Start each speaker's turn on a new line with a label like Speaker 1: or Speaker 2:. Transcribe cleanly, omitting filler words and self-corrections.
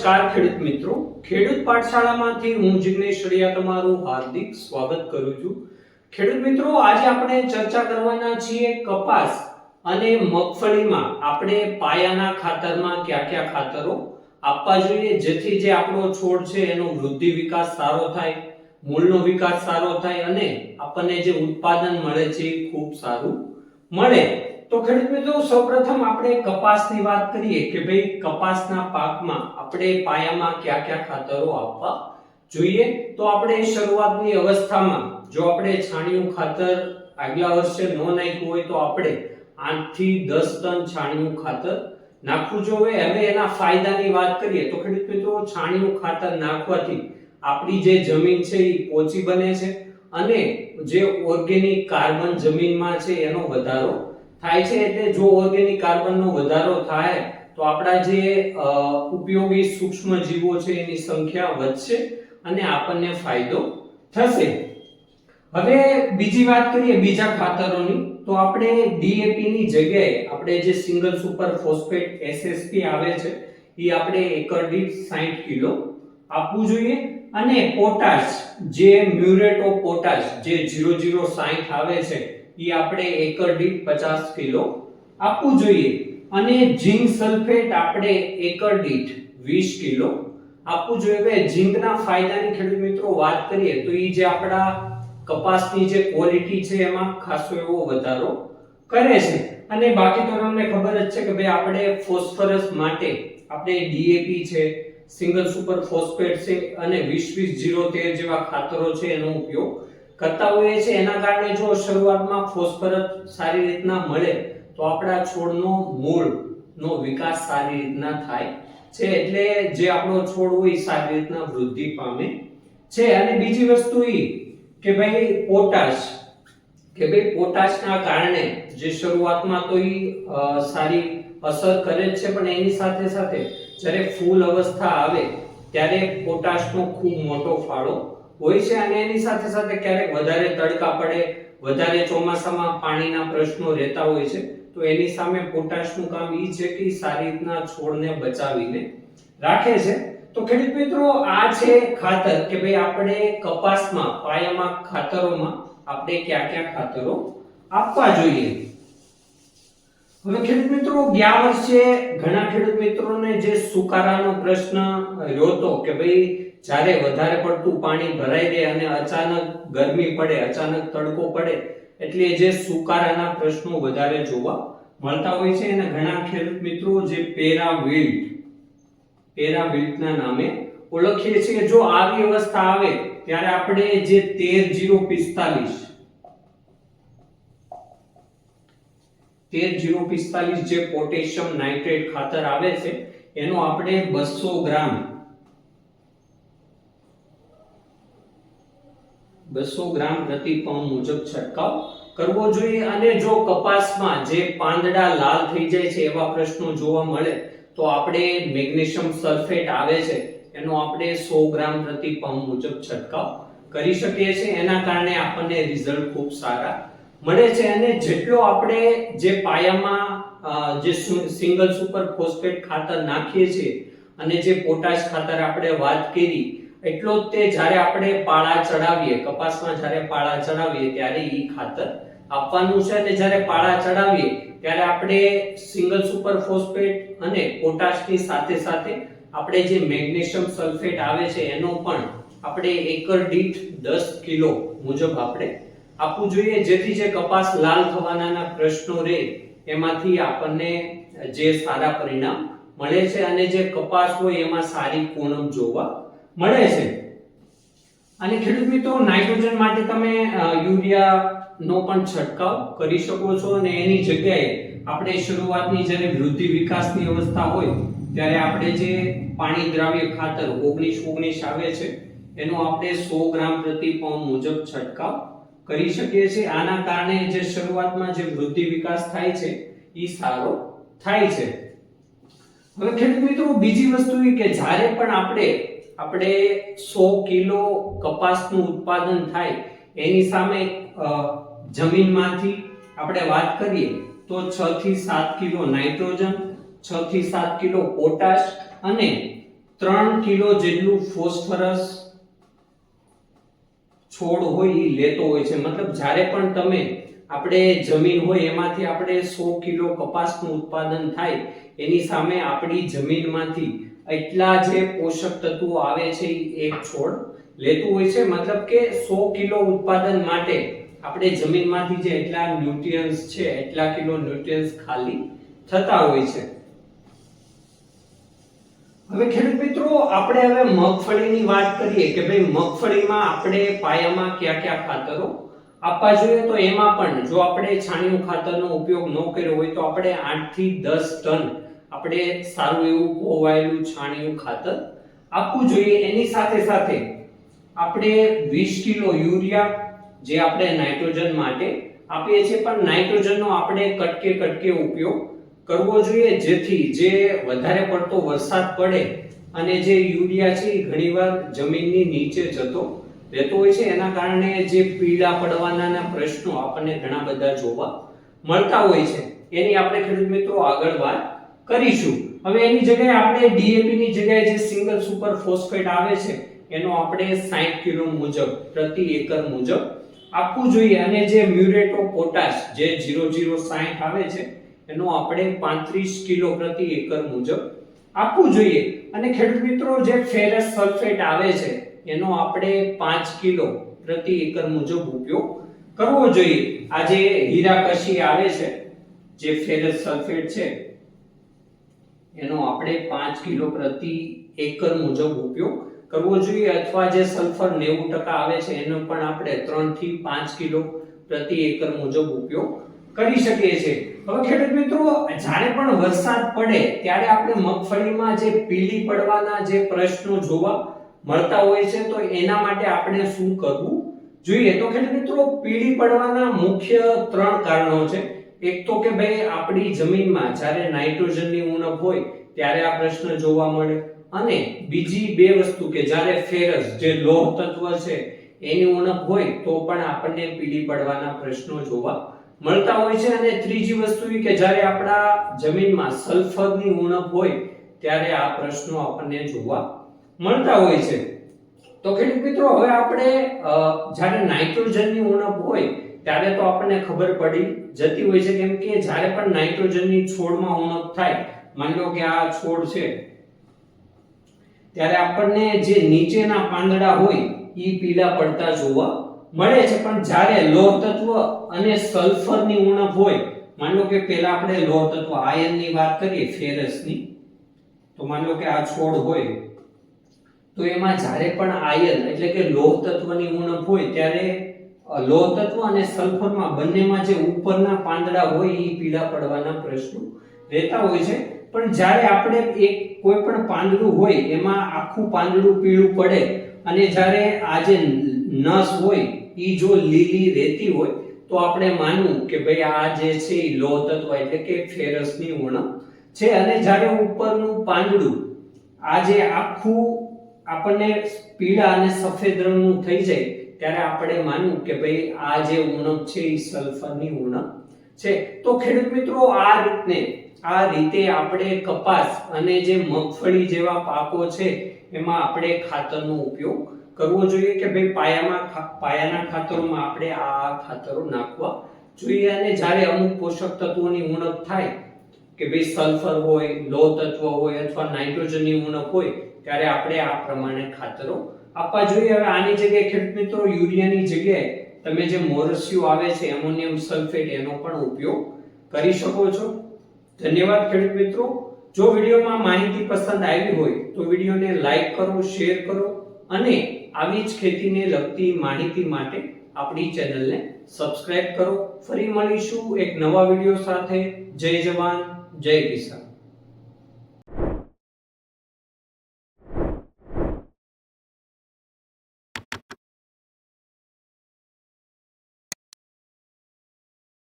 Speaker 1: નમસ્કાર ખેડૂત મિત્રો, ખેડૂત પાઠશાળામાંથી હું જિગ્નેશ રડિયા તમારું હાર્દિક સ્વાગત કરું છું। ખેડૂત મિત્રો, આજે આપણે ચર્ચા કરવાના છીએ કપાસ અને મગફળીમાં આપણે પાયાના ખાતરમાં કયા ખાતરો આપવા જોઈએ જેથી જે આપણો છોડ છે એનો વૃદ્ધિ વિકાસ સારો થાય, મૂળનો વિકાસ સારો થાય અને આપણને જે ઉત્પાદન મળે છે એ ખૂબ સારું મળે। તો ખેડૂત મિત્રો, સૌપ્રથમ આપણે કપાસની વાત કરીએ કે ભાઈ કપાસના પાકમાં આપણે પાયામાં કયા ખાતરો આપવા જોઈએ। તો આપણે શરૂઆતની અવસ્થામાં જો આપણે છાણિયું ખાતર આગલા વર્ષે ન નાખ્યું હોય તો આપણે 8 થી 10 ટન છાણિયું ખાતર નાખવું જોઈએ। હવે એના ફાયદાની વાત કરીએ તો ખેડૂત મિત્રો, છાણિયું ખાતર નાખવાથી આપણી જે જમીન છે એ પોચી બને છે અને જે ઓર્ગેનિક કાર્બન જમીનમાં છે એનો વધારો થાય છે। એટલે જો ઓર્ગેનિક કાર્બનનો વધારો થાય તો આપણા જે ઉપયોગી સૂક્ષ્મ જીવો છે એની સંખ્યા વધશે અને આપણને ફાયદો થશે। હવે બીજી વાત કરીએ બીજા ખાતરોની, તો આપણે ડીએપી ની જગ્યાએ આપણે જે સિંગલ સુપર ફોસ્ફેટ એસએસપી આવે છે એ આપણે એકર દીઠ 60 કિલો આપવું જોઈએ અને પોટાશ જે મ્યુરેટ ઓફ પોટાશ જે 0060 આવે છે એ આપણે એકર દીઠ 50 કિલો આપવું જોઈએ અને ઝિંક સલ્ફેટ આપણે એકર દીઠ 20 કિલો આપવું જોઈએ। હવે ઝિંકના ફાયદાની ખેડૂત મિત્રો વાત કરીએ તો એ જે આપણા કપાસની જે ક્વોલિટી છે એમાં ખાસો એવો વધારો કરે છે અને બાકી તો તમને ખબર જ છે કે ભાઈ આપણે ફોસ્ફરસ માટે આપણે ડીએપી છે, સિંગલ સુપર ફોસ્ફેટ છે અને 20-20-013 જેવા ખાતરો છે એનો ઉપયોગ કરતા હોઈએ છે। એના કારણે જો શરૂઆતમાં ફોસ્ફરસ સારી રીતના મળે તો આપણા છોડનો મૂળનો વિકાસ સારી રીતના થાય છે, એટલે જે આપણો છોડ હોય સારી રીતના વૃદ્ધિ પામે છે। અને બીજી વસ્તુ એ કે ભાઈ પોટાશના કારણે જે શરૂઆતમાં તો એ સારી અસર કરે જ છે પણ એની સાથે સાથે જ્યારે ફૂલ અવસ્થા આવે ત્યારે પોટાશનો ખૂબ મોટો ફાળો હોય છે અને એની સાથે સાથે ક્યારેક વધારે તડકા પડે, વધારે ચોમાસામાં પાણીના પ્રશ્નો રહેતા હોય છે તો એની સામે પોટાશનું કામ એ છે કે સારી રીતના છોડને બચાવીને રાખે છે। તો ખેડૂત મિત્રો, આ છે ખાતર કે ભાઈ આપણે કપાસમાં પાયામાં ખાતરોમાં આપણે કયા ખાતરો આપવા જોઈએ। હવે ખેડૂત મિત્રો, ગયા વર્ષે ઘણા ખેડૂત મિત્રોને જે સુકારાનો પ્રશ્ન રહ્યો હતો કે ભાઈ જ્યારે વધારે પડતું પાણી ભરાઈ જાય અને અચાનક ગરમી પડે, અચાનક તડકો પડે એટલે જે સુકારાના પ્રશ્નો વધારે જોવા મળતા હોય છે અને ઘણા ખેડૂત મિત્રો જે પેરાવિલ્ટના નામે ઓળખીએ છીએ। જો આવી અવસ્થા આવે ત્યારે આપણે જે 13045 જે પોટેશિયમ નાઇટ્રેટ ખાતર આવે છે એનો આપણે 200 ગ્રામ પ્રતિ પંપ મુજબ છંટકાવ કરવો જોઈએ અને જો કપાસમાં જે પાંદડા લાલ થઈ જાય છે એવા પ્રશ્નો જોવા મળે તો આપણે મેગ્નેશિયમ સલ્ફેટ આવે છે એનો આપણે 100 ગ્રામ પ્રતિ પંપ મુજબ છંટકાવ કરી શકીએ છીએ। એના કારણે આપણને રિઝલ્ટ ખૂબ સારા મળે છે અને જેટલો આપણે જે પાયામાં જે સિંગલ સુપર ફોસ્ફેટ ખાતર નાખીએ છીએ અને જે પોટાશ ખાતર આપણે વાત કરી એટલો જ તે જ્યારે આપણે પાળા ચડાવીએ, કપાસમાં જ્યારે પાળા ચડાવીએ ત્યારે ઈ ખાતર આપવાનું છે અને જ્યારે પાળા ચડાવીએ ત્યારે આપણે સિંગલ સુપર ફોસ્ફેટ અને પોટાશની સાથે સાથે આપણે જે મેગ્નેશિયમ સલ્ફેટ આવે છે એનો પણ આપણે એકર દીઠ 10 કિલો મુજબ આપણે આપવું જોઈએ જેથી જે કપાસ લાલ થવાના પ્રશ્નો રહે એમાંથી આપણને જે સારા પરિણામ મળે છે અને જે કપાસ હોય એમાં સારી પૂનમ જોવા મળે છે। અને ખેડૂત મિત્રો, નાઇટ્રોજન માટે તમે યુરિયાનો પણ છંટકાવ કરી શકો છો અને એની જગ્યાએ આપણે શરૂઆતની જ્યારે વૃદ્ધિ વિકાસની અવસ્થા હોય ત્યારે આપણે જે પાણી દ્રાવ્ય ખાતર 19-19 આવે છે એનો આપણે 100 ગ્રામ પ્રતિ પંપ મુજબ છંટકાવ કરી શકીએ છીએ। આના કારણે જે શરૂઆતમાં જે વૃદ્ધિ વિકાસ થાય છે એ સારો થાય છે। હવે ખેડૂત મિત્રો, બીજી વસ્તુ એ કે જ્યારે પણ આપણે 100 કિલો કપાસનું ઉત્પાદન થાય એની સામે જમીનમાંથી આપણે વાત કરીએ તો 6 થી 7 કિલો નાઇટ્રોજન, 6 થી 7 કિલો પોટાશ અને 3 કિલો જેટલું ફોસ્ફરસ છોડ હોય એ લેતો હોય છે. મતલબ જ્યારે પણ તમે આપણે જમીન હોય એમાંથી આપણે 100 કિલો કપાસનું ઉત્પાદન થાય એની સામે આપણી જમીનમાંથી એટલા જે પોષક તત્વો આવે છે એ એક છોડ લેતું હોય છે. મતલબ કે 100 કિલો ઉત્પાદન માટે આપણે જમીનમાંથી જે એટલા ન્યુટ્રિયન્ટ્સ છે એટલા કિલો ન્યુટ્રિયન્ટ્સ ખાલી થતા હોય છે. હવે ખેડૂત મિત્રો આપણે હવે મગફળીની વાત કરીએ કે ભાઈ મગફળીમાં આપણે પાયામાં કયા કયા ખાતરો આપવા જોઈએ. તો એમાં પણ જો આપણે છાણિયું ખાતરનો ઉપયોગ ન કર્યો હોય તો આપણે 8 થી 10 ટન આપણે સારું એવું પોવાયેલું છાણિયું ખાતર આપવું જોઈએ. એની સાથે સાથે આપણે 20 કિલો યુરિયા જે આપણે નાઇટ્રોજન માટે આપીએ છીએ પણ નાઇટ્રોજનનો આપણે કટકે ઉપયોગ કરવો જોઈએ જેથી જે વધારે પડતો વરસાદ પડે અને જે યુરિયા છે એ ઘણીવાર જમીનની નીચે જતો રહેતો હોય છે. એના કારણે જે પીળા પડવાના પ્રશ્નો આપણને ઘણા બધા જોવા મળતા હોય છે. એની આપણે ખેડૂત મિત્રો આગળ વાત કરીશું. હવે એની જગ્યાએ આપણે ડીએપી ની જગ્યાએ જે સિંગલ સુપર ફોસ્ફેટ આવે છે એનો આપણે 60 કિલો મુજબ પ્રતિ એકર મુજબ આપવું જોઈએ અને જે મ્યુરેટ ઓફ પોટાશ જે 0060 આવે છે એનો આપણે 35 કિલો પ્રતિ એકર મુજબ આપવું જોઈએ. અને ખેડૂત મિત્રો જે ફેરસ સલ્ફેટ આવે છે એનો આપણે 5 કિલો પ્રતિ એકર મુજબ ઉપયોગ કરવો જોઈએ. આ જે હીરાકશી આવે છે જે ફેરસ સલ્ફેટ છે એનો આપણે 5 કિલો પ્રતિ એકર મુજબ ઉપયોગ કરવો જોઈએ અથવા જે સલ્ફર 90% આવે છે એનો પણ આપણે 3 થી 5 કિલો પ્રતિ એકર મુજબ ઉપયોગ કરી શકીએ છીએ. હવે ખેડૂત મિત્રો જ્યારે પણ વરસાદ પડે ત્યારે આપણે મગફળીમાં જે પીળી પડવાના જે પ્રશ્નો જોવા મળતા હોય છે તો એના માટે આપણે શું કરવું જોઈએ. તો ખેડૂત મિત્રો પીળી પડવાના મુખ્ય 3 કારણો છે. એક તો કે ભાઈ આપણી જમીનમાં જ્યારે નાઇટ્રોજનની ઉણપ હોય ત્યારે આ પ્રશ્ન જોવા મળે અને બીજી બે વસ્તુ કે જ્યારે ફેરસ જે લોહ તત્વ છે એની ઉણપ હોય તો પણ આપણને પીળી પડવાના પ્રશ્નો જોવા મળતા હોય છે. અને ત્રીજી વસ્તુ એ કે જ્યારે આપણા જમીનમાં સલ્ફરની ઉણપ હોય ત્યારે આ પ્રશ્નો આપણને જોવા મળતા હોય છે. તો ખેડૂત મિત્રો હવે આપણે જ્યારે નાઇટ્રોજનની ઉણપ હોય ત્યારે તો આપણને ખબર પડી જતી હોય છે કેમ કે જ્યારે પણ નાઇટ્રોજનની છોડમાં ઉણપ થાય માની લો કે આ છોડ છે ત્યારે આપણને જે નીચેના પાંદડા હોય ઈ પીળા પડતા જોવા મળે છે. પણ જ્યારે લોહ તત્વ અને સલ્ફરની ઉણપ હોય માની લો કે પહેલા આપણે લોહ તત્વ આયર્નની વાત કરીએ ફેરસની તો માની લો કે આ છોડ હોય તો એમાં જ્યારે પણ આયર્ન એટલે કે લોહ તત્વની ઉણપ હોય ત્યારે લોહ તત્વ અને સલ્ફરમાં બંનેમાં જે ઉપરના પાંદડા હોય એ પીળા પડવાના પ્રશ્નો રહેતા હોય છે. પણ જ્યારે આપણે એક કોઈ પણ પાંદડું હોય એમાં આખું પાંદડું પીળું પડે અને જ્યારે આ જે નસ હોય ઈ જો લીલી રહેતી હોય તો આપણે માનવું કે ભાઈ આ જે છે ઈ લોહ તત્વ એટલે કે ફેરસની ઉણપ છે. અને જ્યારે ઉપરનું પાંદડું આ જે આખું આપણને પીળા અને સફેદ રંગનું થઈ જાય ત્યારે આપણે માનવું કે ભાઈ આ જે ઉણપ છે એ સલ્ફરની ઉણપ છે. તો ખેડૂત મિત્રો આ રીતે આપણે કપાસ અને જે મગફળી જેવા પાકો છે એમાં આપણે ખાતરનો ઉપયોગ કરવો જોઈએ કે ભાઈ પાયાના ખાતરોમાં આપણે આ ખાતરો નાખવા જોઈએ. અને જ્યારે અમુક પોષક તત્વોની ઉણપ થાય કે ભાઈ સલ્ફર હોય લોહ તત્વ હોય અથવા નાઇટ્રોજનની ઉણપ હોય ત્યારે આપણે આ પ્રમાણે ખાતરો આપવા જોઈએ. હવે આની જગ્યાએ ખેડૂત મિત્રો યુરિયાની જગ્યાએ તમે જે મોરસિયું આવે છે એમોનિયમ સલ્ફેટ એનો પણ ઉપયોગ કરી શકો છો. ધન્યવાદ ખેડૂત મિત્રો. જો વિડીયોમાં માહિતી પસંદ આવી હોય તો વિડીયોને લાઈક કરો, શેર કરો અને આવી જ ખેતીને લગતી માહિતી માટે આપણી ચેનલને સબસ્ક્રાઇબ કરો. ફરી મળીશું એક નવા વિડીયો સાથે. જય જવાન જય કિસાન.